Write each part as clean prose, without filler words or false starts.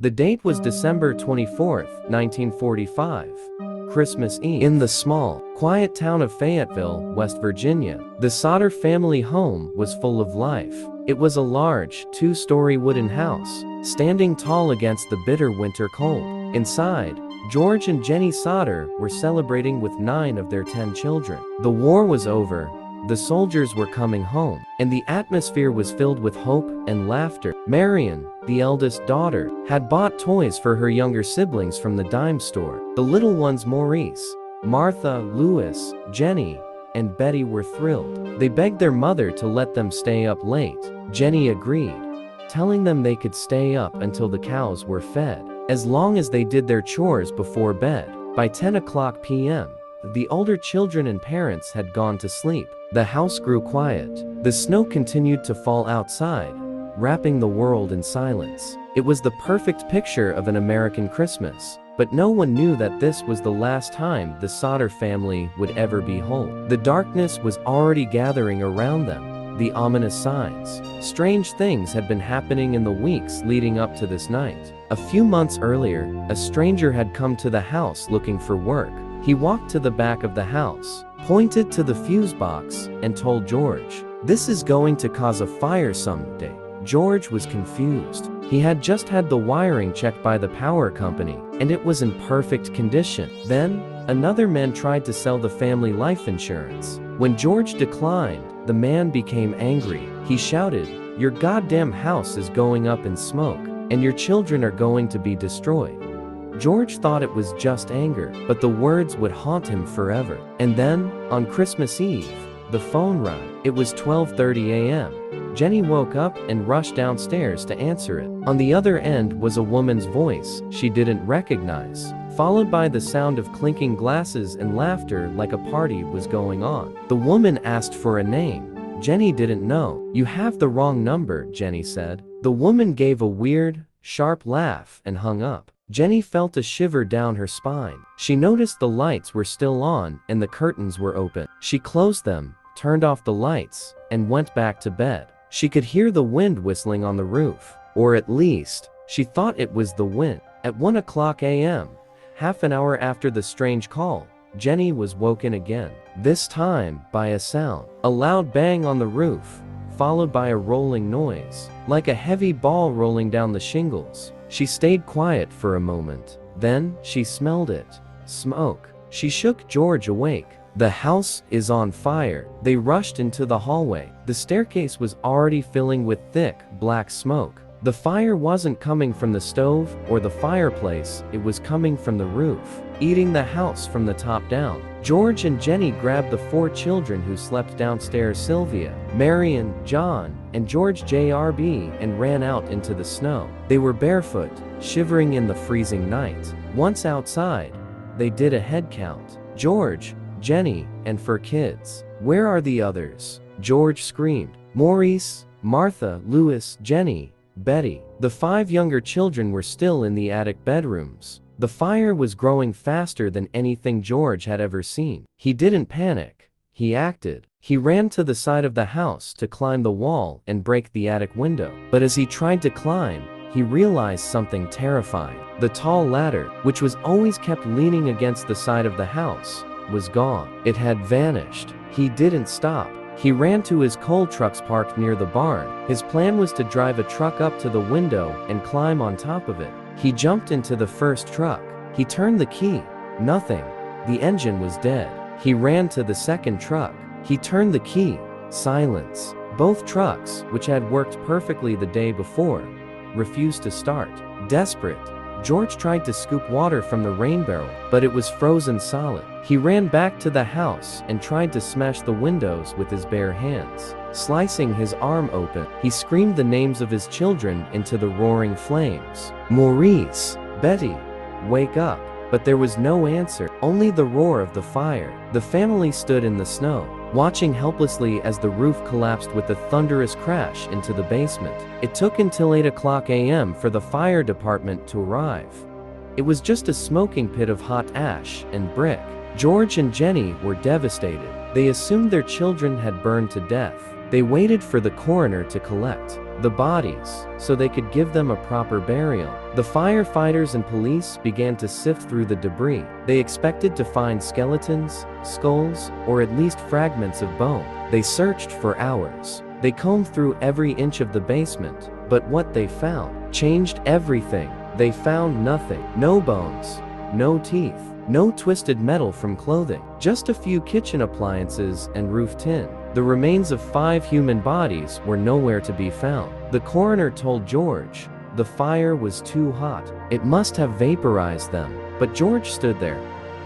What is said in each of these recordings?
The date was December 24th, 1945. Christmas Eve. In the small, quiet town of Fayetteville, West Virginia, the Sodder family home was full of life. It was a large, two-story wooden house, standing tall against the bitter winter cold. Inside, George and Jennie Sodder were celebrating with 9 of their 10 children. The war was over, the soldiers were coming home, and the atmosphere was filled with hope and laughter. Marion, the eldest daughter, had bought toys for her younger siblings from the dime store. The little ones Maurice, Martha, Louis, Jennie, and Betty were thrilled. They begged their mother to let them stay up late. Jennie agreed, telling them they could stay up until the cows were fed, as long as they did their chores before bed. By 10 p.m., the older children and parents had gone to sleep. The house grew quiet. The snow continued to fall outside, wrapping the world in silence. It was the perfect picture of an American Christmas, but no one knew that this was the last time the Sodder family would ever be whole. The darkness was already gathering around them, the ominous signs. Strange things had been happening in the weeks leading up to this night. A few months earlier, a stranger had come to the house looking for work. He walked to the back of the house, pointed to the fuse box, and told George, "This is going to cause a fire someday." George was confused. He had just had the wiring checked by the power company, and it was in perfect condition. Then, another man tried to sell the family life insurance. When George declined, the man became angry. He shouted, "Your goddamn house is going up in smoke, and your children are going to be destroyed." George thought it was just anger, but the words would haunt him forever. And then, on Christmas Eve, the phone rang. It was 12:30 a.m. Jennie woke up and rushed downstairs to answer it. On the other end was a woman's voice she didn't recognize, followed by the sound of clinking glasses and laughter like a party was going on. The woman asked for a name. Jennie didn't know. "You have the wrong number," Jennie said. The woman gave a weird, sharp laugh and hung up. Jennie felt a shiver down her spine. She noticed the lights were still on and the curtains were open. She closed them, turned off the lights, and went back to bed. She could hear the wind whistling on the roof, or at least, she thought it was the wind. At 1 a.m., half an hour after the strange call, Jennie was woken again, this time by a sound. A loud bang on the roof, followed by a rolling noise, like a heavy ball rolling down the shingles. She stayed quiet for a moment. Then, she smelled it. Smoke. She shook George awake. "The house is on fire." They rushed into the hallway. The staircase was already filling with thick, black smoke. The fire wasn't coming from the stove or the fireplace, it was coming from the roof, eating the house from the top down. George and Jennie grabbed the 4 children who slept downstairs, Sylvia, Marion, John, and George Jr., and ran out into the snow. They were barefoot, shivering in the freezing night. Once outside, they did a head count. George, Jennie, and 4 kids. "Where are the others?" George screamed. "Maurice, Martha, Louis, Jennie, Betty." The 5 younger children were still in the attic bedrooms. The fire was growing faster than anything George had ever seen. He didn't panic. He acted. He ran to the side of the house to climb the wall and break the attic window. But as he tried to climb, he realized something terrifying. The tall ladder, which was always kept leaning against the side of the house, was gone. It had vanished. He didn't stop. He ran to his coal trucks parked near the barn. His plan was to drive a truck up to the window and climb on top of it. He jumped into the first truck. He turned the key. Nothing. The engine was dead. He ran to the second truck. He turned the key. Silence. Both trucks, which had worked perfectly the day before, refused to start. Desperate, George tried to scoop water from the rain barrel, but it was frozen solid. He ran back to the house and tried to smash the windows with his bare hands. Slicing his arm open, he screamed the names of his children into the roaring flames. "Maurice, Betty, wake up." But there was no answer, only the roar of the fire. The family stood in the snow, watching helplessly as the roof collapsed with a thunderous crash into the basement. It took until 8 a.m. for the fire department to arrive. It was just a smoking pit of hot ash and brick. George and Jennie were devastated. They assumed their children had burned to death. They waited for the coroner to collect the bodies, so they could give them a proper burial. The firefighters and police began to sift through the debris. They expected to find skeletons, skulls, or at least fragments of bone. They searched for hours. They combed through every inch of the basement, but what they found changed everything. They found nothing. No bones, no teeth, no twisted metal from clothing, just a few kitchen appliances and roof tin. The remains of 5 human bodies were nowhere to be found. The coroner told George, the fire was too hot. It must have vaporized them. But George stood there,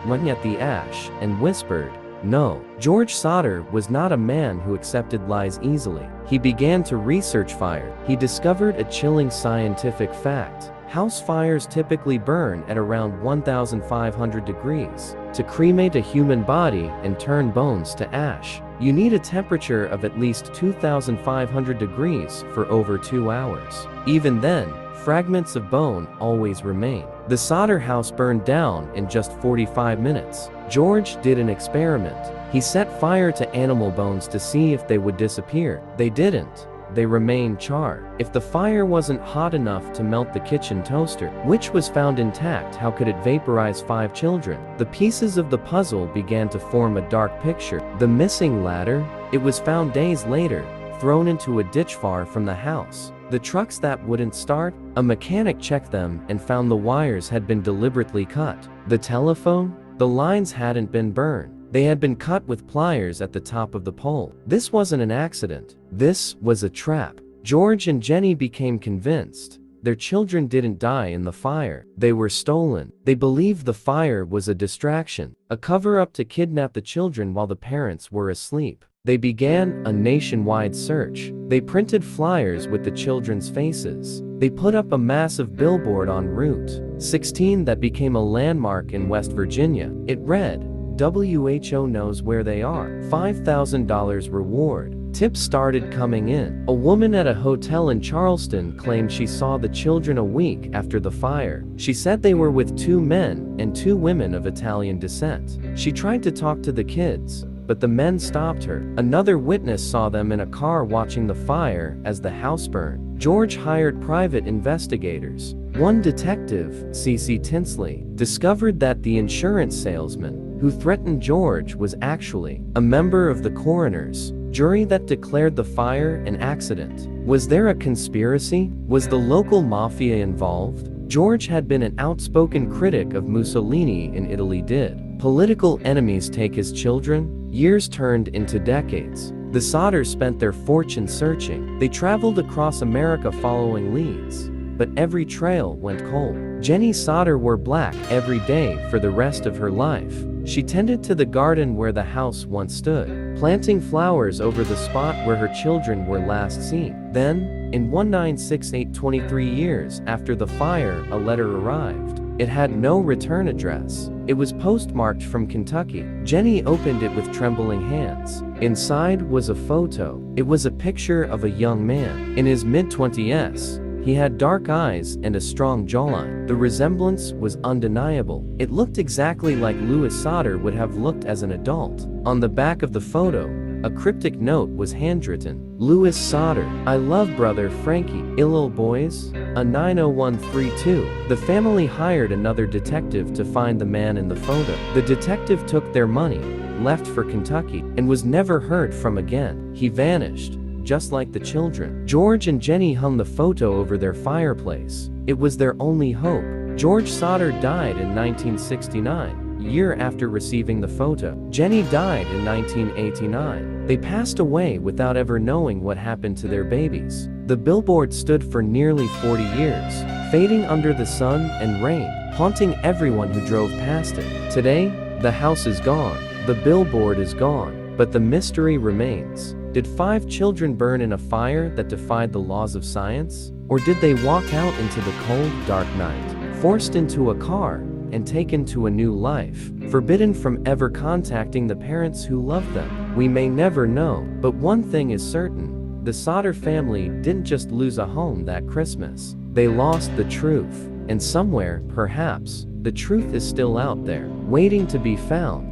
looking at the ash, and whispered, no. George Sodder was not a man who accepted lies easily. He began to research fire. He discovered a chilling scientific fact. House fires typically burn at around 1,500 degrees. To cremate a human body and turn bones to ash, you need a temperature of at least 2,500 degrees for over 2 hours. Even then, fragments of bone always remain. The Sodder house burned down in just 45 minutes. George did an experiment. He set fire to animal bones to see if they would disappear. They didn't. They remained charred. If the fire wasn't hot enough to melt the kitchen toaster, which was found intact, how could it vaporize 5 children? The pieces of the puzzle began to form a dark picture. The missing ladder, it was found days later, thrown into a ditch far from the house. The trucks that wouldn't start, a mechanic checked them and found the wires had been deliberately cut. The telephone, the lines hadn't been burned. They had been cut with pliers at the top of the pole. This wasn't an accident. This was a trap. George and Jennie became convinced their children didn't die in the fire. They were stolen. They believed the fire was a distraction, a cover-up to kidnap the children while the parents were asleep. They began a nationwide search. They printed flyers with the children's faces. They put up a massive billboard on Route 16 that became a landmark in West Virginia. It read, WHO knows where they are. $5,000 reward. Tips started coming in. A woman at a hotel in Charleston claimed she saw the children a week after the fire. She said they were with 2 men and 2 women of Italian descent. She tried to talk to the kids, but the men stopped her. Another witness saw them in a car watching the fire as the house burned. George hired private investigators. One detective, C.C. Tinsley, discovered that the insurance salesman who threatened George was actually a member of the coroner's jury that declared the fire an accident. Was there a conspiracy? Was the local mafia involved? George had been an outspoken critic of Mussolini in Italy. Did political enemies take his children? Years turned into decades. The Sodders spent their fortune searching. They traveled across America following leads, but every trail went cold. Jennie Sodder wore black every day for the rest of her life. She tended to the garden where the house once stood, planting flowers over the spot where her children were last seen. Then, in 1968, 23 years after the fire, a letter arrived. It had no return address. It was postmarked from Kentucky. Jennie opened it with trembling hands. Inside was a photo. It was a picture of a young man in his mid-20s. He had dark eyes and a strong jawline. The resemblance was undeniable. It looked exactly like Louis Sodder would have looked as an adult. On the back of the photo, a cryptic note was handwritten. Louis Sodder, I love brother Frankie, ill boys, a 90132. The family hired another detective to find the man in the photo. The detective took their money, left for Kentucky, and was never heard from again. He vanished, just like the children. George and Jennie hung the photo over their fireplace. It was their only hope. George Sodder died in 1969, a year after receiving the photo. Jennie died in 1989. They passed away without ever knowing what happened to their babies. The billboard stood for nearly 40 years, fading under the sun and rain, haunting everyone who drove past it. Today, the house is gone, the billboard is gone, but the mystery remains. Did 5 children burn in a fire that defied the laws of science? Or did they walk out into the cold, dark night, forced into a car, and taken to a new life, forbidden from ever contacting the parents who loved them? We may never know, but one thing is certain. The Sodder family didn't just lose a home that Christmas. They lost the truth. And somewhere, perhaps, the truth is still out there, waiting to be found.